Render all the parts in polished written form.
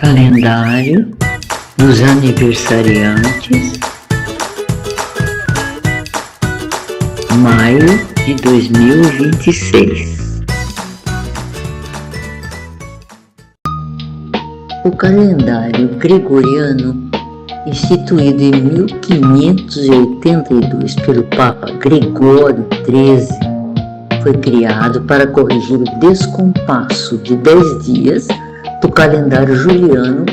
Calendário dos aniversariantes, maio de 2026. O calendário gregoriano, instituído em 1582 pelo Papa Gregório XIII, foi criado para corrigir o descompasso de 10 dias do calendário juliano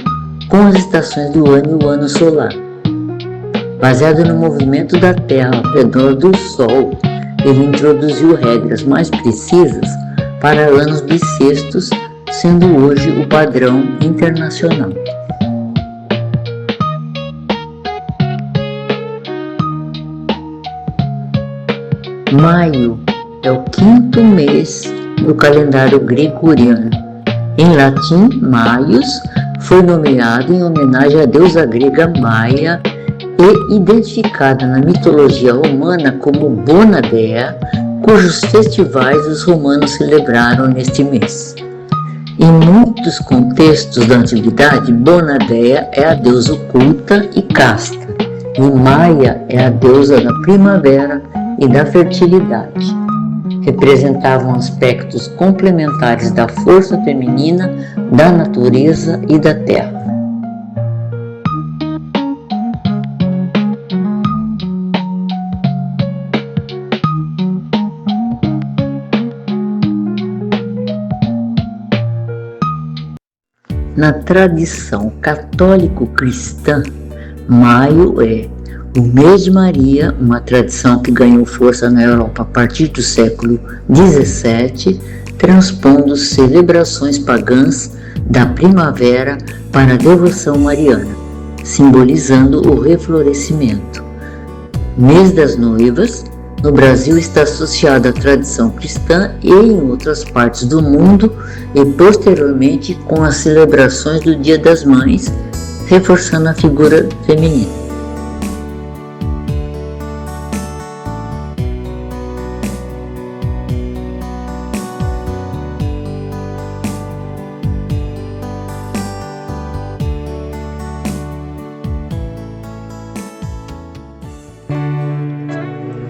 com as estações do ano e o ano solar. Baseado no movimento da Terra ao redor do Sol, ele introduziu regras mais precisas para anos bissextos, sendo hoje o padrão internacional. Maio é o 5º mês do calendário gregoriano. Em latim, Maius foi nomeado em homenagem à deusa grega Maia e identificada na mitologia romana como Bonadea, cujos festivais os romanos celebraram neste mês. Em muitos contextos da antiguidade, Bonadea é a deusa oculta e casta, e Maia é a deusa da primavera e da fertilidade. Representavam aspectos complementares da força feminina, da natureza e da terra. Na tradição católico-cristã, maio é o mês de Maria, uma tradição que ganhou força na Europa a partir do século XVII, transpondo celebrações pagãs da primavera para a devoção mariana, simbolizando o reflorescimento. Mês das noivas, no Brasil está associado à tradição cristã e em outras partes do mundo, e posteriormente com as celebrações do Dia das Mães, reforçando a figura feminina.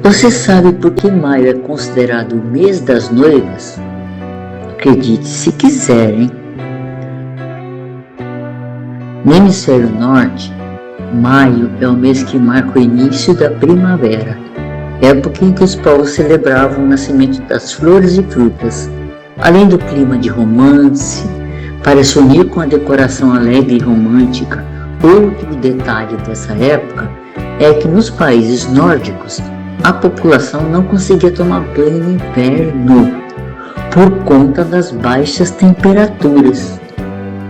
Você sabe por que maio é considerado o mês das noivas? Acredite se quiser, hein? No hemisfério norte, maio é o mês que marca o início da primavera, época em que os povos celebravam o nascimento das flores e frutas. Além do clima de romance, para se unir com a decoração alegre e romântica, outro detalhe dessa época é que nos países nórdicos a população não conseguia tomar banho no inverno por conta das baixas temperaturas.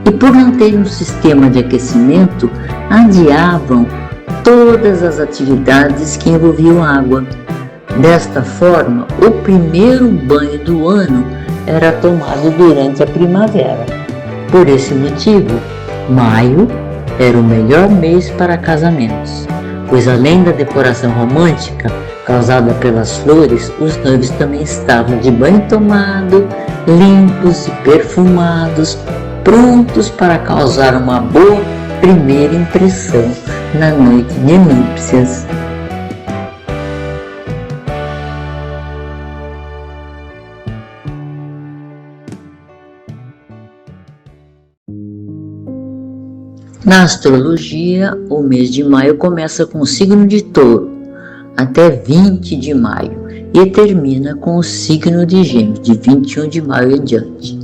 E por não ter um sistema de aquecimento, adiavam todas as atividades que envolviam água. Desta forma, o primeiro banho do ano era tomado durante a primavera. Por esse motivo, maio era o melhor mês para casamentos, pois além da decoração romântica causada pelas flores, os noivos também estavam de banho tomado, limpos e perfumados, prontos para causar uma boa primeira impressão na noite de núpcias. Na astrologia, o mês de maio começa com o signo de Touro, até 20 de maio, e termina com o signo de Gêmeos, de 21 de maio em diante.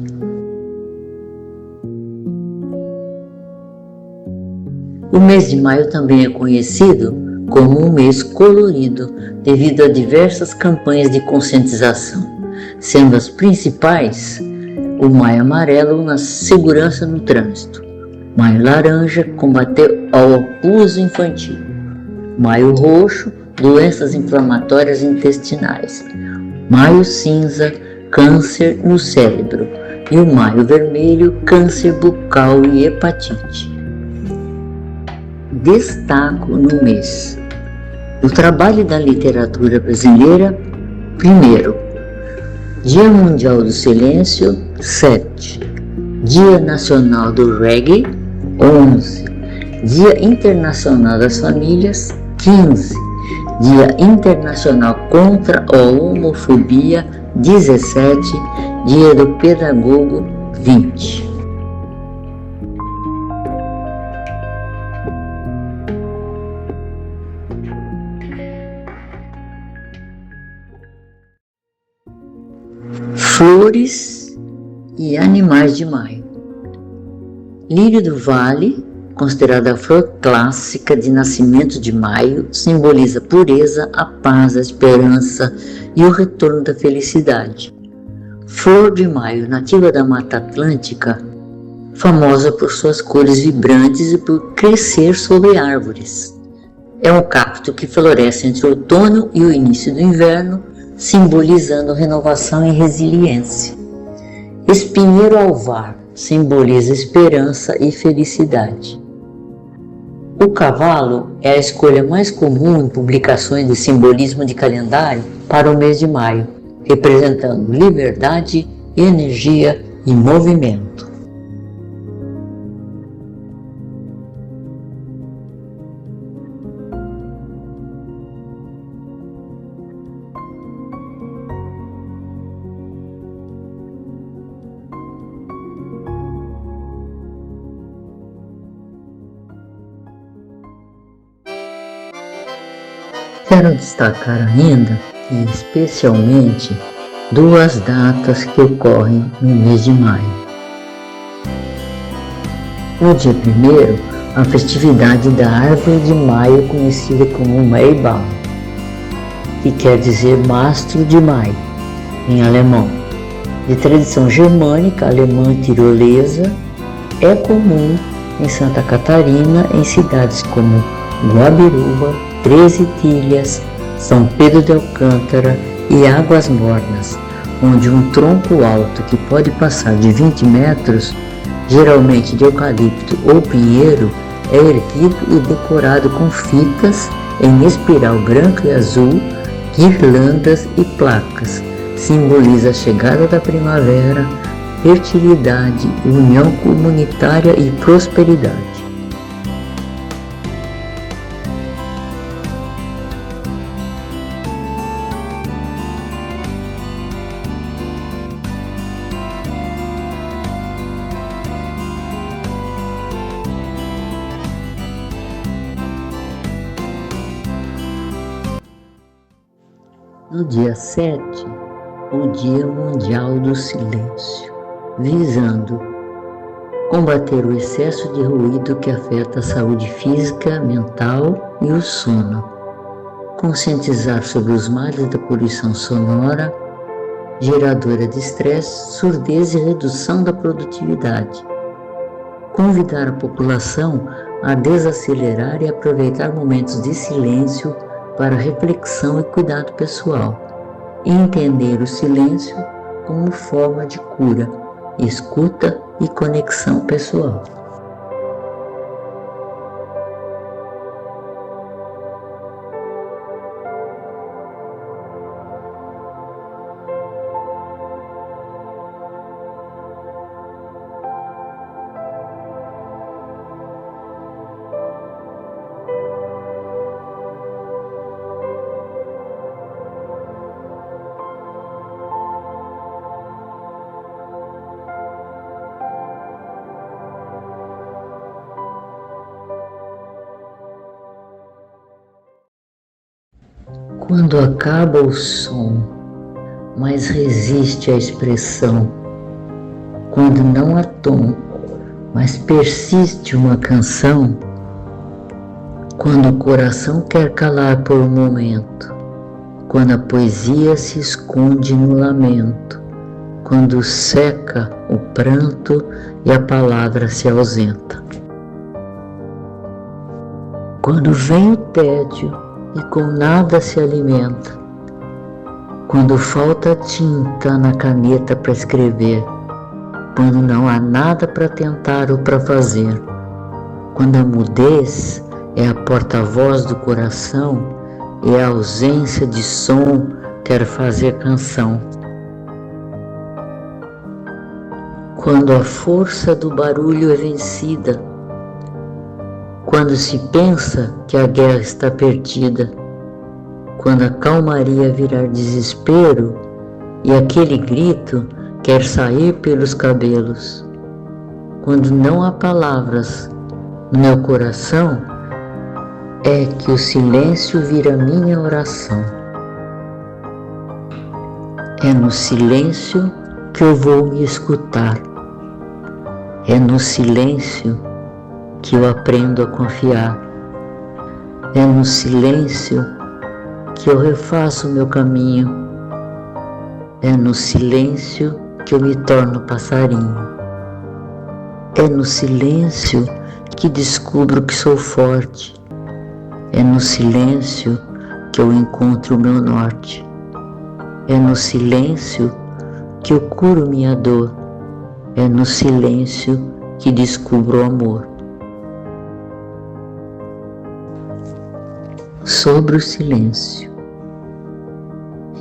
O mês de maio também é conhecido como um mês colorido, devido a diversas campanhas de conscientização, sendo as principais o Maio Amarelo na segurança no trânsito, Maio Laranja, combater ao abuso infantil, Maio Roxo, doenças inflamatórias intestinais, Maio Cinza, câncer no cérebro, e o Maio Vermelho, câncer bucal e hepatite. Destaco no mês o trabalho da literatura brasileira. Primeiro, Dia Mundial do Silêncio. 7. Dia Nacional do Reggae. 11. Dia Internacional das Famílias, 15. Dia Internacional contra a Homofobia, 17. Dia do Pedagogo, 20. Flores e animais de maio. Lírio do Vale, considerada a flor clássica de nascimento de maio, simboliza a pureza, a paz, a esperança e o retorno da felicidade. Flor de maio, nativa da Mata Atlântica, famosa por suas cores vibrantes e por crescer sobre árvores. É um cacto que floresce entre o outono e o início do inverno, simbolizando renovação e resiliência. Espinheiro alvar simboliza esperança e felicidade. O cavalo é a escolha mais comum em publicações de simbolismo de calendário para o mês de maio, representando liberdade, energia e movimento. Quero destacar ainda, e especialmente, duas datas que ocorrem no mês de maio. O dia 1º, a festividade da Árvore de Maio, conhecida como Maibaum, que quer dizer Mastro de Maio, em alemão. De tradição germânica, alemã tirolesa, é comum em Santa Catarina, em cidades como Guabiruba, 13 Tilhas, São Pedro de Alcântara e Águas Mornas, onde um tronco alto que pode passar de 20 metros, geralmente de eucalipto ou pinheiro, é erguido e decorado com fitas em espiral branca e azul, guirlandas e placas. Simboliza a chegada da primavera, fertilidade, união comunitária e prosperidade. No dia 7, o Dia Mundial do Silêncio, visando combater o excesso de ruído que afeta a saúde física, mental e o sono, conscientizar sobre os males da poluição sonora, geradora de estresse, surdez e redução da produtividade, convidar a população a desacelerar e aproveitar momentos de silêncio para reflexão e cuidado pessoal, e entender o silêncio como forma de cura, escuta e conexão pessoal. Quando acaba o som, mas resiste a expressão. Quando não há tom, mas persiste uma canção. Quando o coração quer calar por um momento. Quando a poesia se esconde no lamento. Quando seca o pranto e a palavra se ausenta. Quando vem o tédio e com nada se alimenta, quando falta tinta na caneta para escrever, quando não há nada para tentar ou para fazer, quando a mudez é a porta-voz do coração e a ausência de som quer fazer canção, quando a força do barulho é vencida quando se pensa que a guerra está perdida, quando a calmaria virar desespero e aquele grito quer sair pelos cabelos, quando não há palavras no meu coração, é que o silêncio vira minha oração. É no silêncio que eu vou me escutar. É no silêncio que eu aprendo a confiar. É no silêncio que eu refaço o meu caminho. É no silêncio que eu me torno passarinho. É no silêncio que descubro que sou forte. É no silêncio que eu encontro o meu norte. É no silêncio que eu curo minha dor. É no silêncio que descubro o amor. Sobre o silêncio.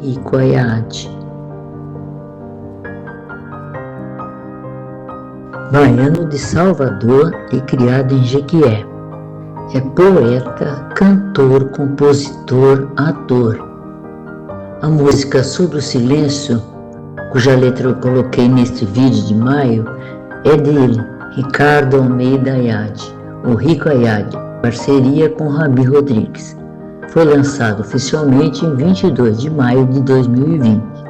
Rico Ayad. Baiano de Salvador e criado em Jequié. É poeta, cantor, compositor, ator. A música Sobre o Silêncio, cuja letra eu coloquei neste vídeo de maio, é dele, Ricardo Almeida Ayad, o Rico Ayad, parceria com Rabi Rodrigues. Foi lançado oficialmente em 22 de maio de 2020.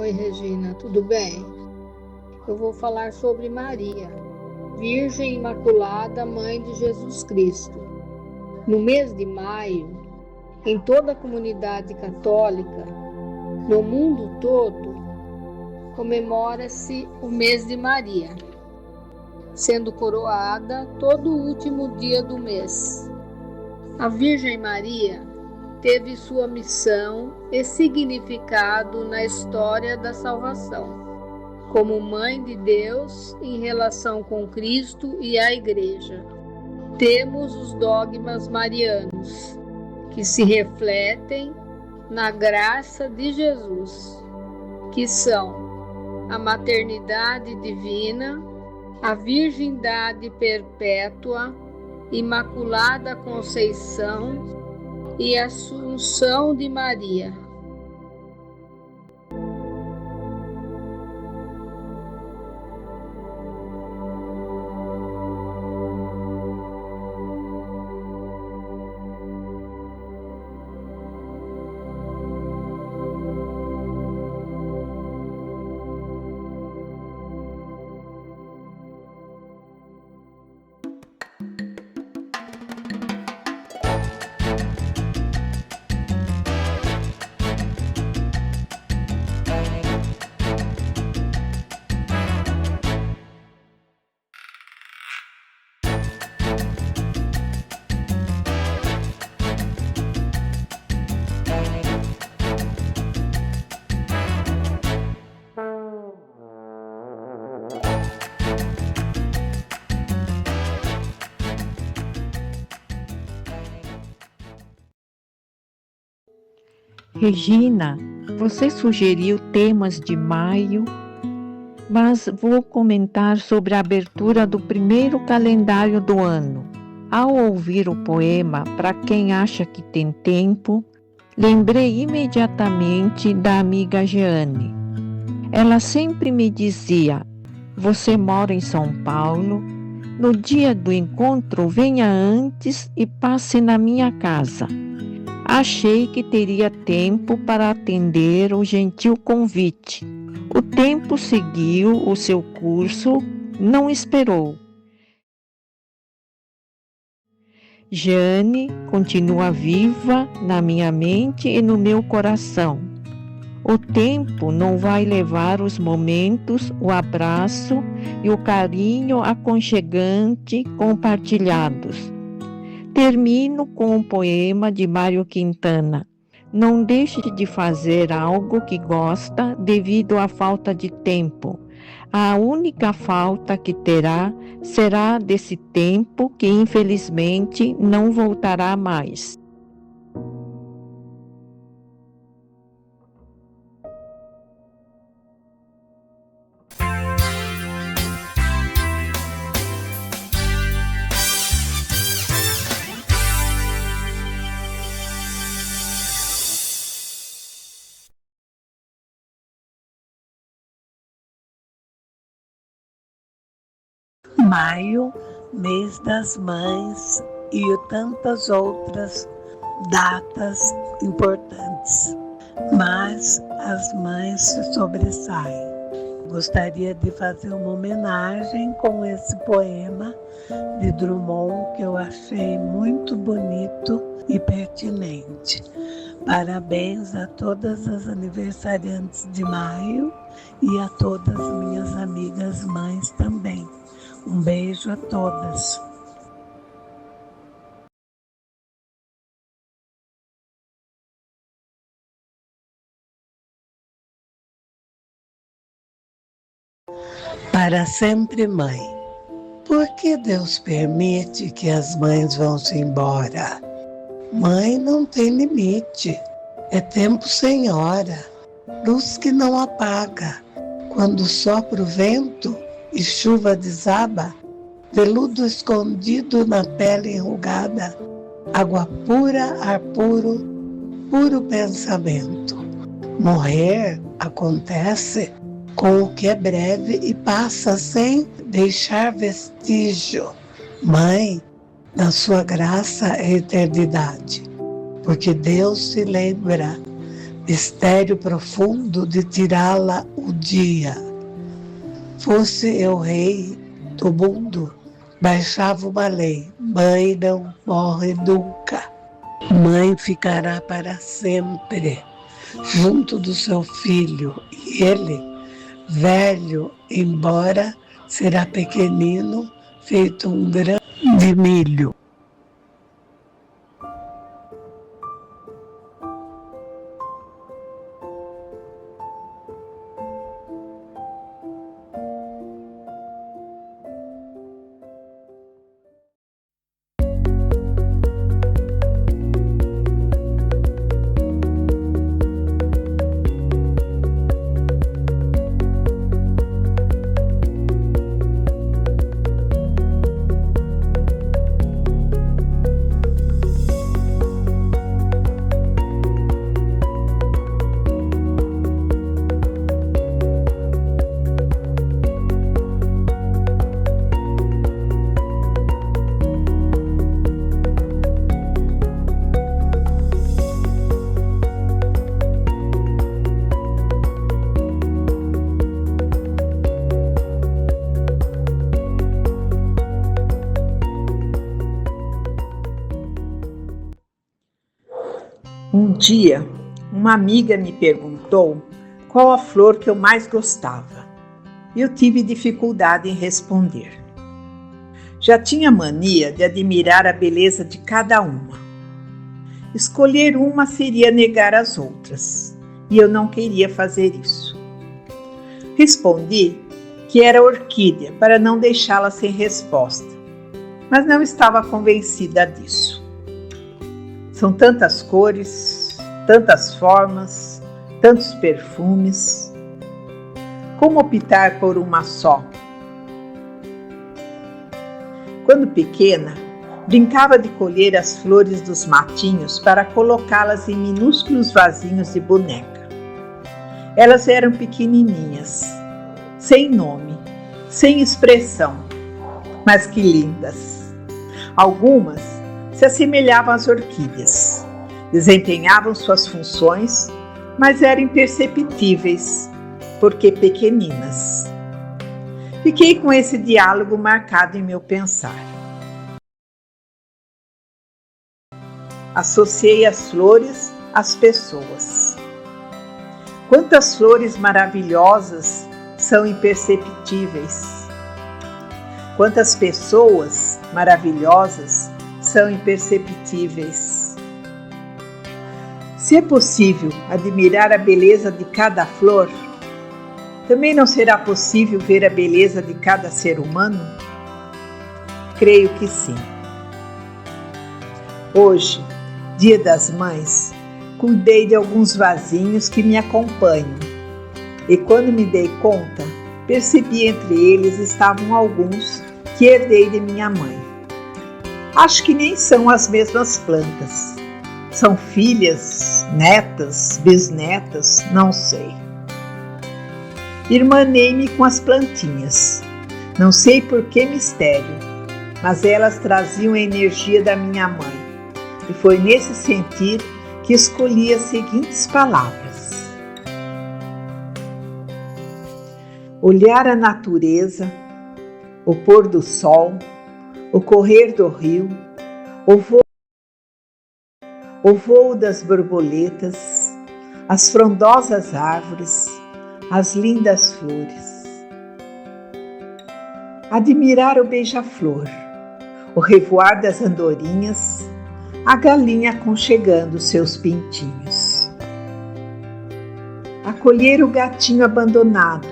Oi, Regina, tudo bem? Eu vou falar sobre Maria, Virgem Imaculada, Mãe de Jesus Cristo. No mês de maio, em toda a comunidade católica, no mundo todo, comemora-se o mês de Maria, sendo coroada todo o último dia do mês. A Virgem Maria teve sua missão e significado na história da salvação, como Mãe de Deus em relação com Cristo e a Igreja. Temos os dogmas marianos, que se refletem na graça de Jesus, que são a maternidade divina, a virgindade perpétua, Imaculada Conceição e a Assunção de Maria. Regina, você sugeriu temas de maio, mas vou comentar sobre a abertura do primeiro calendário do ano. Ao ouvir o poema Para Quem Acha que Tem Tempo, lembrei imediatamente da amiga Jeane. Ela sempre me dizia: você mora em São Paulo, no dia do encontro venha antes e passe na minha casa. Achei que teria tempo para atender o gentil convite. O tempo seguiu o seu curso, não esperou. Jeane continua viva na minha mente e no meu coração. O tempo não vai levar os momentos, o abraço e o carinho aconchegante compartilhados. Termino com um poema de Mário Quintana. Não deixe de fazer algo que gosta devido à falta de tempo. A única falta que terá será desse tempo que infelizmente não voltará mais. Maio, mês das mães e tantas outras datas importantes, mas as mães se sobressaem. Gostaria de fazer uma homenagem com esse poema de Drummond que eu achei muito bonito e pertinente. Parabéns a todas as aniversariantes de maio e a todas minhas amigas mães também. Um beijo a todas. Para sempre mãe. Por que Deus permite que as mães vão-se embora? Mãe não tem limite, é tempo sem hora, luz que não apaga. Quando sopra o vento e chuva desaba, veludo escondido na pele enrugada, água pura, ar puro, puro pensamento. Morrer acontece com o que é breve e passa sem deixar vestígio. Mãe, na sua graça é eternidade, porque Deus se lembra, mistério profundo de tirá-la o dia. Fosse eu rei do mundo, baixava uma lei: mãe não morre nunca. Mãe ficará para sempre junto do seu filho, e ele, velho, embora será pequenino, feito um grande milho. Um dia, uma amiga me perguntou qual a flor que eu mais gostava. Eu tive dificuldade em responder. Já tinha mania de admirar a beleza de cada uma. Escolher uma seria negar as outras, e eu não queria fazer isso. Respondi que era orquídea para não deixá-la sem resposta, mas não estava convencida disso. São tantas cores, tantas formas, tantos perfumes. Como optar por uma só? Quando pequena, brincava de colher as flores dos matinhos para colocá-las em minúsculos vasinhos de boneca. Elas eram pequenininhas, sem nome, sem expressão, mas que lindas. Algumas se assemelhavam às orquídeas, desempenhavam suas funções, mas eram imperceptíveis, porque pequeninas. Fiquei com esse diálogo marcado em meu pensar. Associei as flores às pessoas. Quantas flores maravilhosas são imperceptíveis. Quantas pessoas maravilhosas são imperceptíveis. Se é possível admirar a beleza de cada flor, também não será possível ver a beleza de cada ser humano? Creio que sim. Hoje, Dia das Mães, cuidei de alguns vasinhos que me acompanham. E quando me dei conta, percebi entre eles estavam alguns que herdei de minha mãe. Acho que nem são as mesmas plantas. São filhas, netas, bisnetas, não sei. Irmanei-me com as plantinhas. Não sei por que mistério, mas elas traziam a energia da minha mãe. E foi nesse sentir que escolhi as seguintes palavras. Olhar a natureza, o pôr do sol, o correr do rio, o voo das borboletas, as frondosas árvores, as lindas flores. Admirar o beija-flor, o revoar das andorinhas, a galinha aconchegando seus pintinhos. Acolher o gatinho abandonado,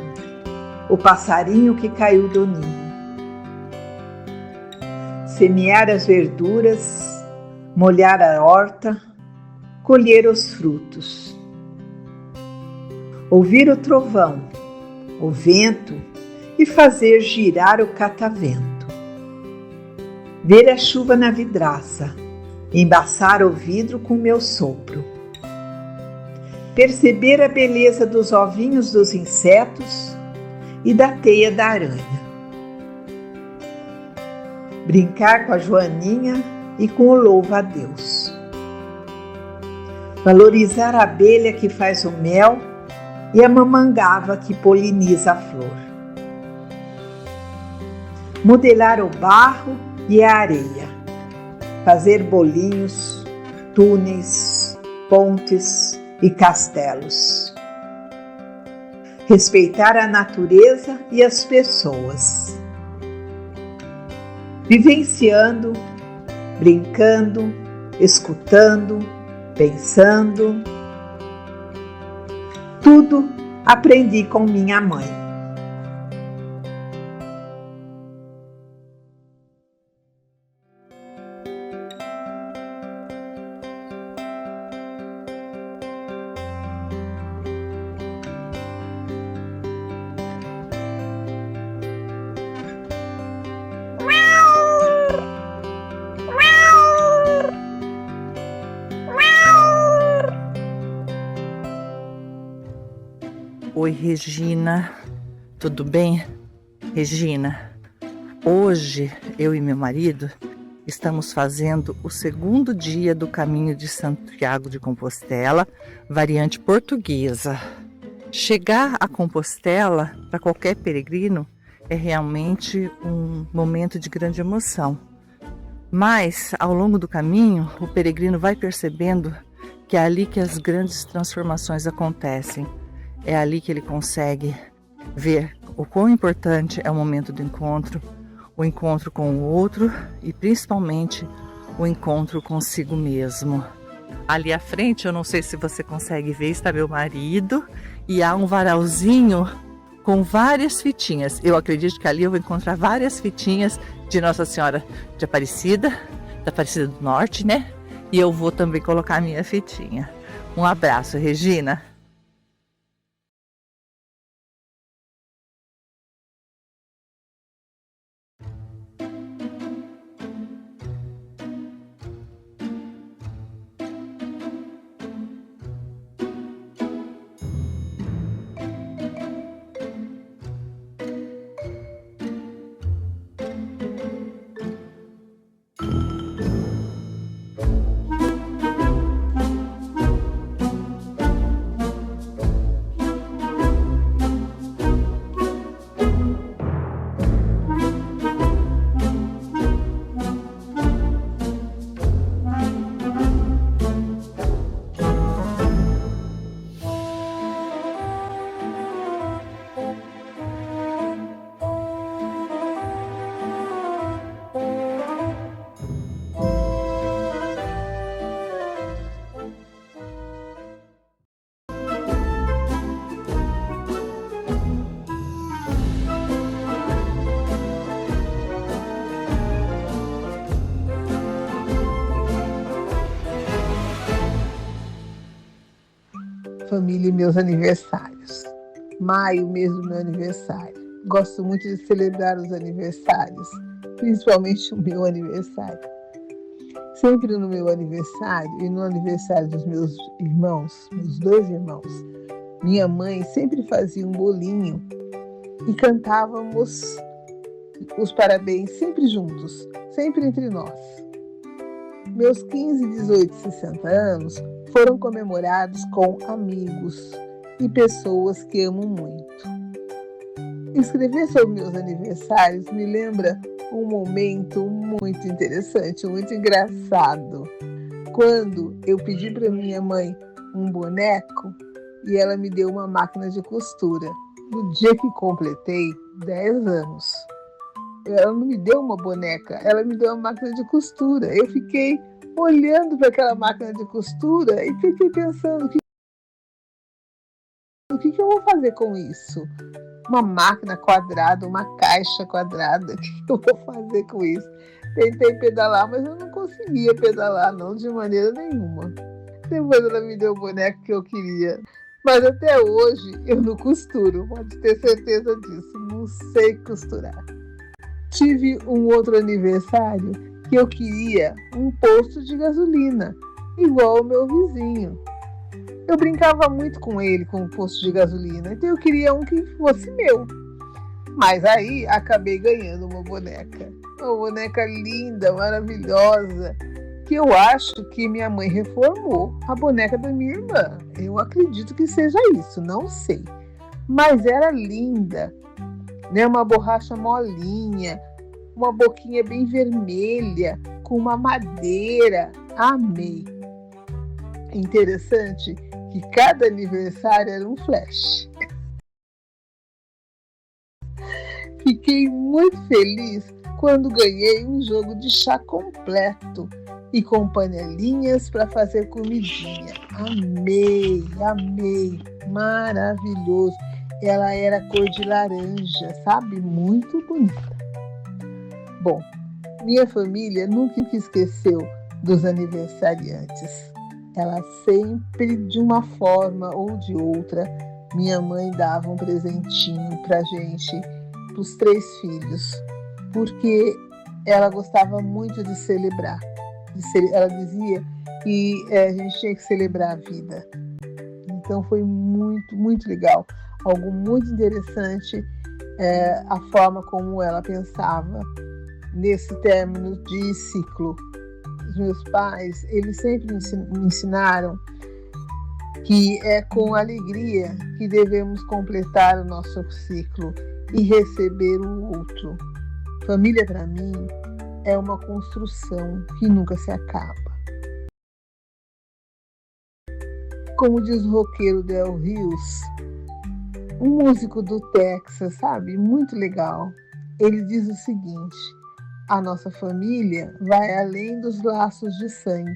o passarinho que caiu do ninho. Semear as verduras, molhar a horta, colher os frutos. Ouvir o trovão, o vento e fazer girar o catavento. Ver a chuva na vidraça, embaçar o vidro com meu sopro. Perceber a beleza dos ovinhos dos insetos e da teia da aranha. Brincar com a joaninha e com o louva-a-Deus. Valorizar a abelha que faz o mel e a mamangava que poliniza a flor. Modelar o barro e a areia. Fazer bolinhos, túneis, pontes e castelos. Respeitar a natureza e as pessoas. Vivenciando, brincando, escutando, pensando. Tudo aprendi com minha mãe. Oi, Regina, tudo bem? Regina, hoje eu e meu marido estamos fazendo o segundo dia do caminho de Santiago de Compostela, variante portuguesa. Chegar a Compostela, para qualquer peregrino, é realmente um momento de grande emoção. Mas, ao longo do caminho, o peregrino vai percebendo que é ali que as grandes transformações acontecem. É ali que ele consegue ver o quão importante é o momento do encontro, o encontro com o outro e principalmente o encontro consigo mesmo. Ali à frente, eu não sei se você consegue ver, está meu marido e há um varalzinho com várias fitinhas. Eu acredito que ali eu vou encontrar várias fitinhas de Nossa Senhora de Aparecida, da Aparecida do Norte, né? E eu vou também colocar a minha fitinha. Um abraço, Regina. Família e meus aniversários. Maio, mês do meu aniversário. Gosto muito de celebrar os aniversários, principalmente o meu aniversário. Sempre no meu aniversário e no aniversário dos meus irmãos, meus 2 irmãos, minha mãe sempre fazia um bolinho e cantávamos os parabéns sempre juntos, sempre entre nós. Meus 15, 18 e 60 anos foram comemorados com amigos e pessoas que amo muito. Escrever sobre meus aniversários me lembra um momento muito interessante, muito engraçado. Quando eu pedi para minha mãe um boneco e ela me deu uma máquina de costura. No dia que completei 10 anos, ela não me deu uma boneca, ela me deu uma máquina de costura. Eu fiquei olhando para aquela máquina de costura e fiquei pensando, o que eu vou fazer com isso? Uma máquina quadrada, uma caixa quadrada, o que eu vou fazer com isso? Tentei pedalar, mas eu não conseguia pedalar, não, de maneira nenhuma. Depois ela me deu o boneco que eu queria. Mas até hoje eu não costuro, pode ter certeza disso, não sei costurar. Tive um outro aniversário que eu queria um posto de gasolina, igual ao meu vizinho. Eu brincava muito com ele, com o posto de gasolina, então eu queria um que fosse meu. Mas aí acabei ganhando uma boneca linda, maravilhosa, que eu acho que minha mãe reformou a boneca da minha irmã. Eu acredito que seja isso, não sei. Mas era linda, né? Uma borracha molinha, uma boquinha bem vermelha, com uma madeira. Amei. Interessante que cada aniversário era um flash. Fiquei muito feliz quando ganhei um jogo de chá completo e com panelinhas para fazer comidinha. Amei, maravilhoso. Ela era cor de laranja, sabe? Muito bonita. Bom, minha família nunca esqueceu dos aniversariantes. Ela sempre, de uma forma ou de outra, minha mãe dava um presentinho pra gente, pros 3 filhos, porque ela gostava muito de celebrar. Ela dizia que a gente tinha que celebrar a vida. Então foi muito, muito legal. Algo muito interessante a forma como ela pensava nesse término de ciclo. Os meus pais, eles sempre me ensinaram que é com alegria que devemos completar o nosso ciclo e receber o outro. Família, para mim, é uma construção que nunca se acaba. Como diz o roqueiro Del Rios, um músico do Texas, sabe? Muito legal. Ele diz o seguinte: a nossa família vai além dos laços de sangue.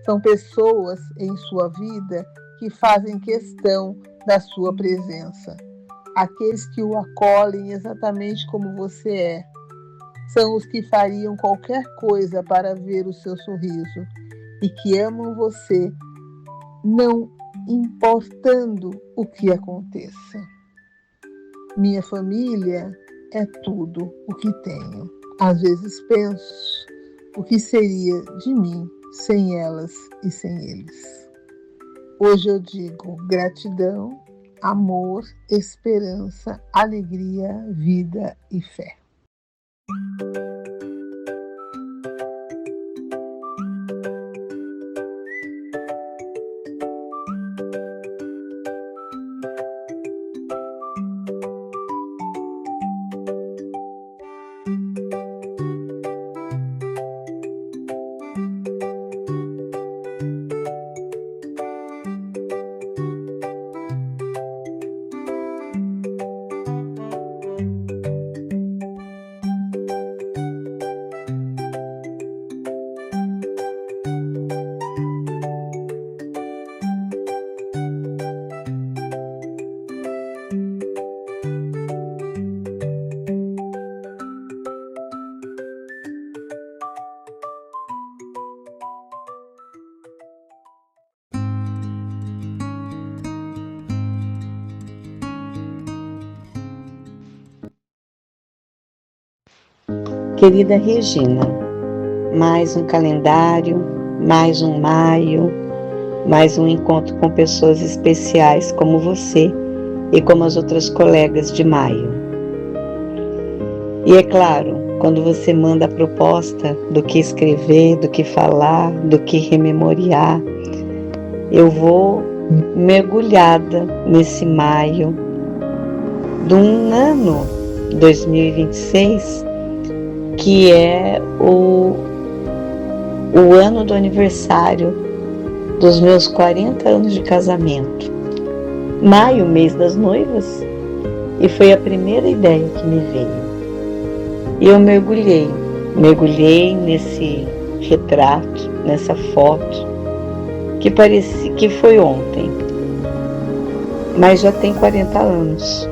São pessoas em sua vida que fazem questão da sua presença. Aqueles que o acolhem exatamente como você é. São os que fariam qualquer coisa para ver o seu sorriso e que amam você não importando o que aconteça. Minha família é tudo o que tenho. Às vezes penso o que seria de mim sem elas e sem eles. Hoje eu digo gratidão, amor, esperança, alegria, vida e fé. Querida Regina, mais um calendário, mais um maio, mais um encontro com pessoas especiais como você e como as outras colegas de maio. E é claro, quando você manda a proposta do que escrever, do que falar, do que rememoriar, eu vou mergulhada nesse maio de um ano 2026, que é o ano do aniversário dos meus 40 anos de casamento. Maio, mês das noivas, e foi a primeira ideia que me veio. E eu mergulhei nesse retrato, nessa foto, que parecia que foi ontem, mas já tem 40 anos.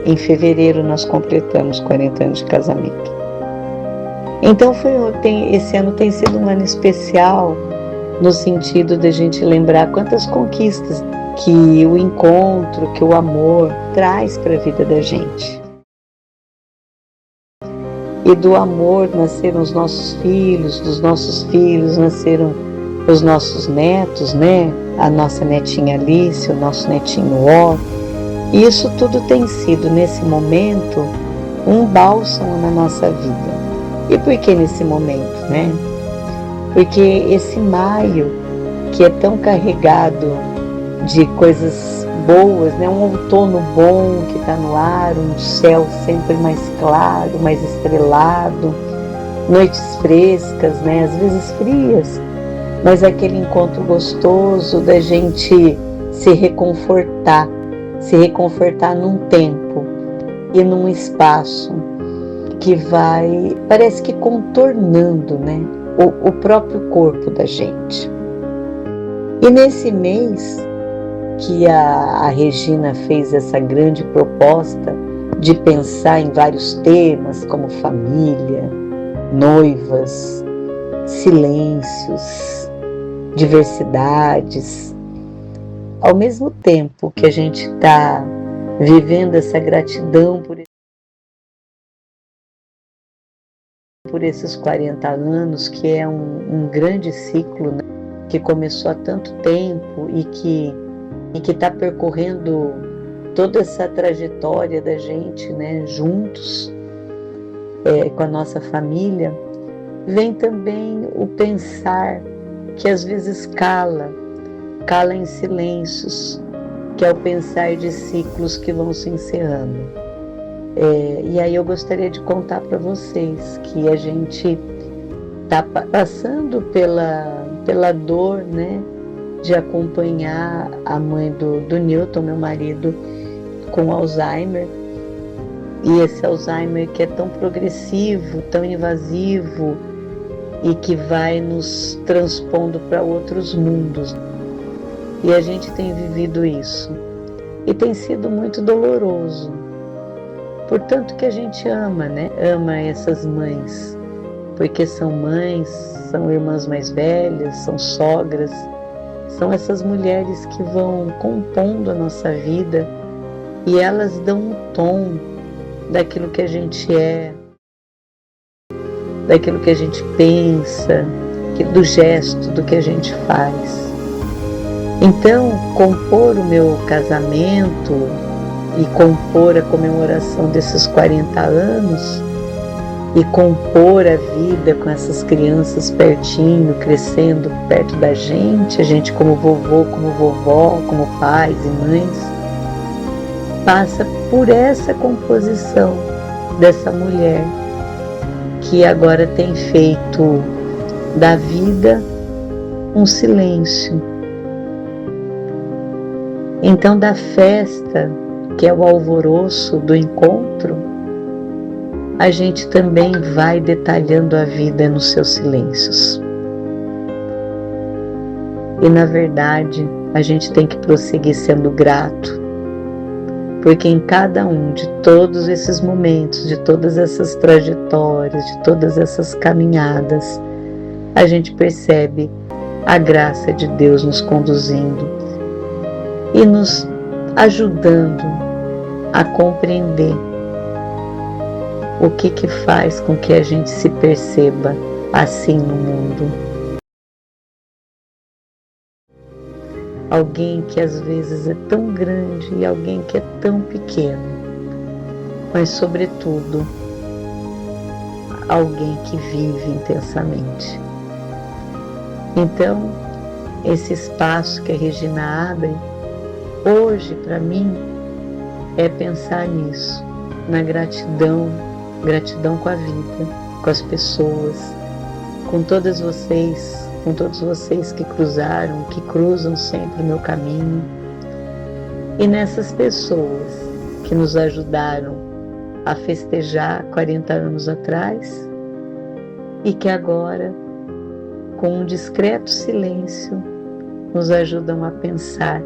Em fevereiro nós completamos 40 anos de casamento. Então esse ano tem sido um ano especial no sentido de a gente lembrar quantas conquistas que o encontro, que o amor traz para a vida da gente. E do amor nasceram os nossos filhos, dos nossos filhos nasceram os nossos netos, né? A nossa netinha Alice, o nosso netinho Ó. E isso tudo tem sido, nesse momento, um bálsamo na nossa vida. E por que nesse momento, né? Porque esse maio, que é tão carregado de coisas boas, né? Um outono bom que está no ar, um céu sempre mais claro, mais estrelado, noites frescas, né? Às vezes frias, mas aquele encontro gostoso da gente se reconfortar num tempo e num espaço que vai, parece que contornando, né, o próprio corpo da gente. E nesse mês que a Regina fez essa grande proposta de pensar em vários temas como família, noivas, silêncios, diversidades, ao mesmo tempo que a gente está vivendo essa gratidão por esses 40 anos, que é um grande ciclo, né, que começou há tanto tempo e que está percorrendo toda essa trajetória da gente, né, juntos, com a nossa família, vem também o pensar que às vezes cala em silêncios, que é o pensar de ciclos que vão se encerrando. E aí eu gostaria de contar para vocês que a gente está passando pela dor, né, de acompanhar a mãe do Newton, meu marido, com Alzheimer. E esse Alzheimer que é tão progressivo, tão invasivo e que vai nos transpondo para outros mundos. E a gente tem vivido isso. E tem sido muito doloroso. Portanto que a gente ama, né? Ama essas mães. Porque são mães, são irmãs mais velhas, são sogras, São essas mulheres que vão compondo a nossa vida e elas dão um tom daquilo que a gente é, daquilo que a gente pensa, do gesto, do que a gente faz. Então, compor o meu casamento e compor a comemoração desses 40 anos e compor a vida com essas crianças pertinho, crescendo perto da gente, a gente como vovô, como vovó, como pais e mães, passa por essa composição dessa mulher que agora tem feito da vida um silêncio. Então, da festa, que é o alvoroço do encontro, a gente também vai detalhando a vida nos seus silêncios. E, na verdade, a gente tem que prosseguir sendo grato, porque em cada um de todos esses momentos, de todas essas trajetórias, de todas essas caminhadas, a gente percebe a graça de Deus nos conduzindo e nos ajudando a compreender o que faz com que a gente se perceba assim no mundo. Alguém que às vezes é tão grande e alguém que é tão pequeno, mas sobretudo alguém que vive intensamente. Então, esse espaço que a Regina abre, hoje para mim, é pensar nisso, na gratidão, gratidão com a vida, com as pessoas, com todas vocês, com todos vocês que cruzaram, que cruzam sempre o meu caminho, e nessas pessoas que nos ajudaram a festejar 40 anos atrás e que agora, com um discreto silêncio, nos ajudam a pensar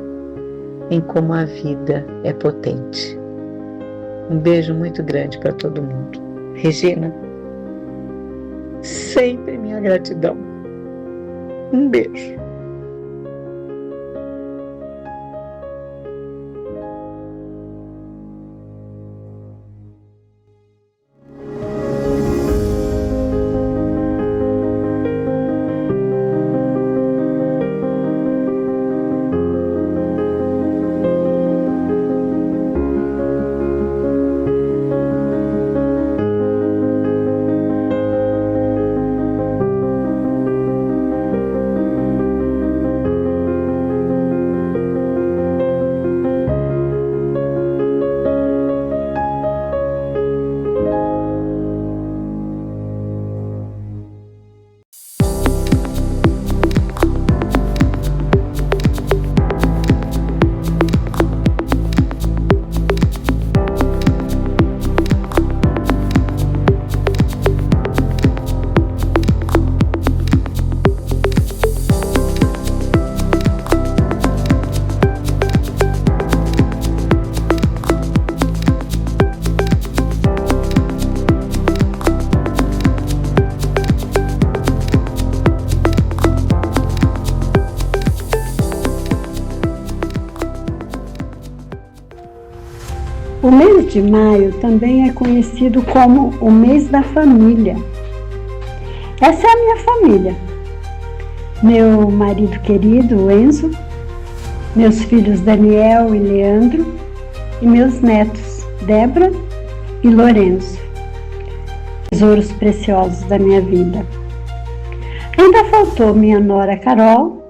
em como a vida é potente. Um beijo muito grande para todo mundo. Regina, sempre minha gratidão. Um beijo. O mês de maio também é conhecido como o mês da família. Essa é a minha família. Meu marido querido, Enzo, meus filhos Daniel e Leandro e meus netos, Débora e Lourenço, tesouros preciosos da minha vida. Ainda faltou minha nora Carol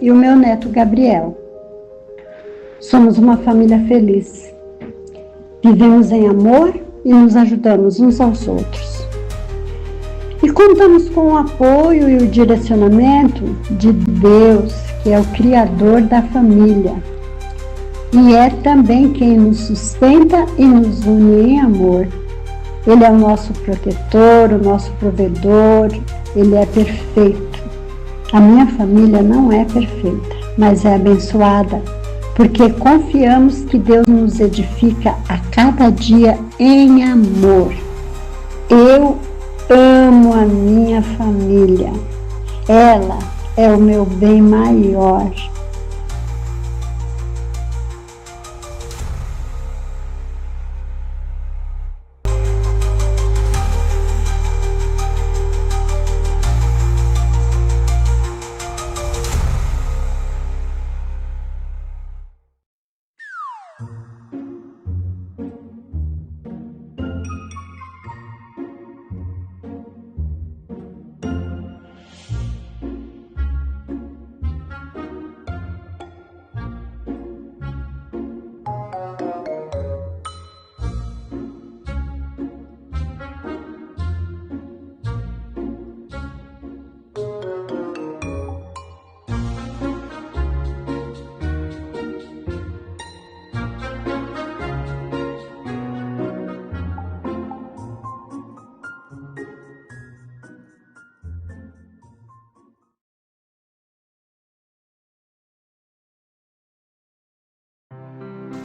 e o meu neto Gabriel. Somos uma família feliz. Vivemos em amor e nos ajudamos uns aos outros. E contamos com o apoio e o direcionamento de Deus, que é o Criador da família. E é também quem nos sustenta e nos une em amor. Ele é o nosso protetor, o nosso provedor, ele é perfeito. A minha família não é perfeita, mas é abençoada, porque confiamos que Deus nos edifica a cada dia em amor. Eu amo a minha família. Ela é o meu bem maior.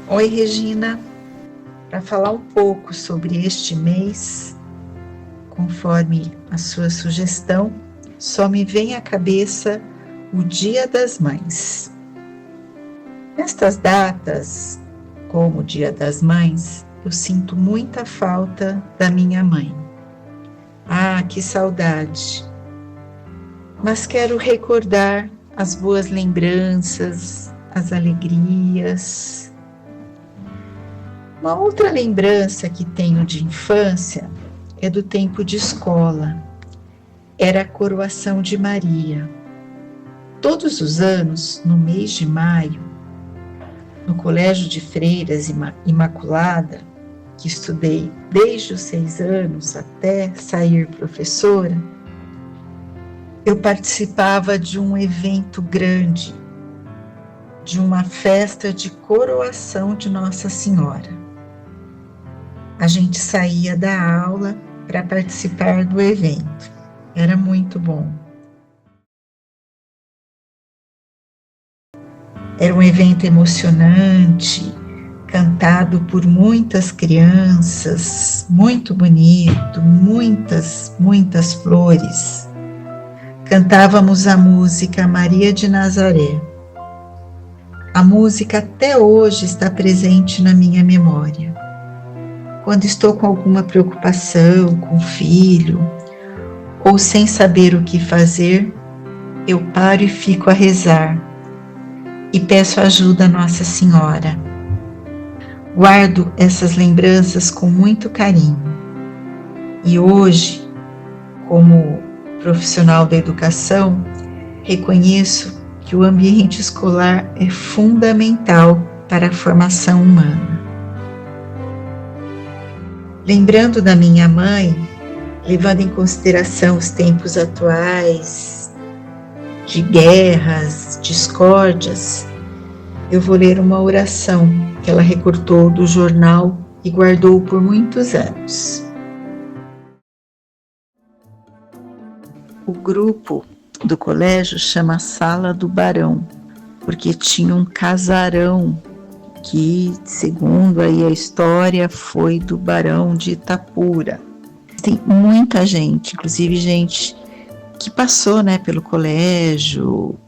Oi, Regina. Para falar um pouco sobre este mês, conforme a sua sugestão, só me vem à cabeça o Dia das Mães. Nestas datas, como o Dia das Mães, eu sinto muita falta da minha mãe. Ah, que saudade! Mas quero recordar as boas lembranças, as alegrias. Uma outra lembrança que tenho de infância é do tempo de escola. Era a coroação de Maria. Todos os anos, no mês de maio, no Colégio de Freiras Imaculada, que estudei desde os 6 anos até sair professora, eu participava de um evento grande, de uma festa de coroação de Nossa Senhora. A gente saía da aula para participar do evento. Era muito bom. Era um evento emocionante, cantado por muitas crianças, muito bonito, muitas flores. Cantávamos a música Maria de Nazaré. A música até hoje está presente na minha memória. Quando estou com alguma preocupação com o filho, ou sem saber o que fazer, eu paro e fico a rezar e peço ajuda a Nossa Senhora. Guardo essas lembranças com muito carinho. E hoje, como profissional da educação, reconheço que o ambiente escolar é fundamental para a formação humana. Lembrando da minha mãe, levando em consideração os tempos atuais, de guerras, discórdias, eu vou ler uma oração que ela recortou do jornal e guardou por muitos anos. O grupo do colégio chama Sala do Barão, porque tinha um casarão que, segundo aí a história, foi do Barão de Itapura. Tem muita gente, inclusive gente que passou, pelo colégio.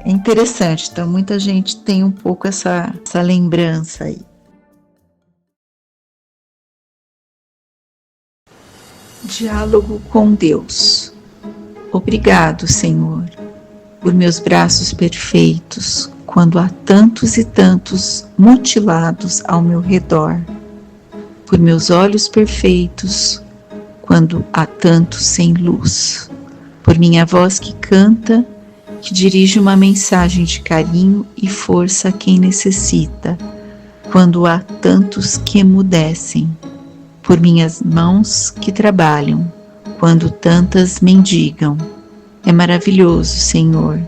É interessante, então muita gente tem um pouco essa lembrança aí. Diálogo com Deus. Obrigado, Senhor, por meus braços perfeitos, quando há tantos e tantos mutilados ao meu redor, por meus olhos perfeitos, quando há tantos sem luz, por minha voz que canta, que dirige uma mensagem de carinho e força a quem necessita, quando há tantos que emudecem, por minhas mãos que trabalham, quando tantas mendigam. É maravilhoso, Senhor,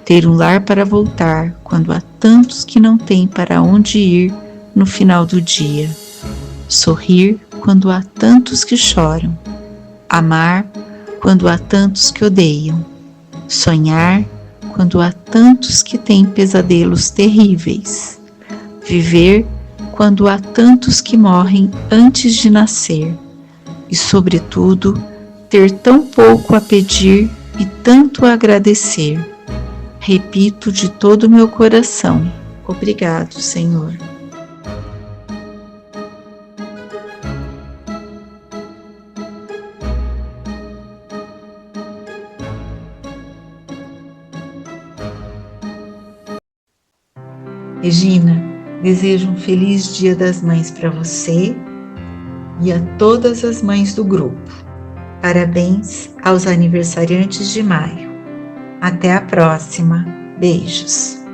ter um lar para voltar, quando há tantos que não têm para onde ir no final do dia. Sorrir quando há tantos que choram. Amar quando há tantos que odeiam. Sonhar quando há tantos que têm pesadelos terríveis. Viver quando há tantos que morrem antes de nascer. E, sobretudo, ter tão pouco a pedir e tanto a agradecer. Repito de todo o meu coração: obrigado, Senhor. Regina, desejo um feliz Dia das Mães para você e a todas as mães do grupo. Parabéns aos aniversariantes de maio. Até a próxima. Beijos.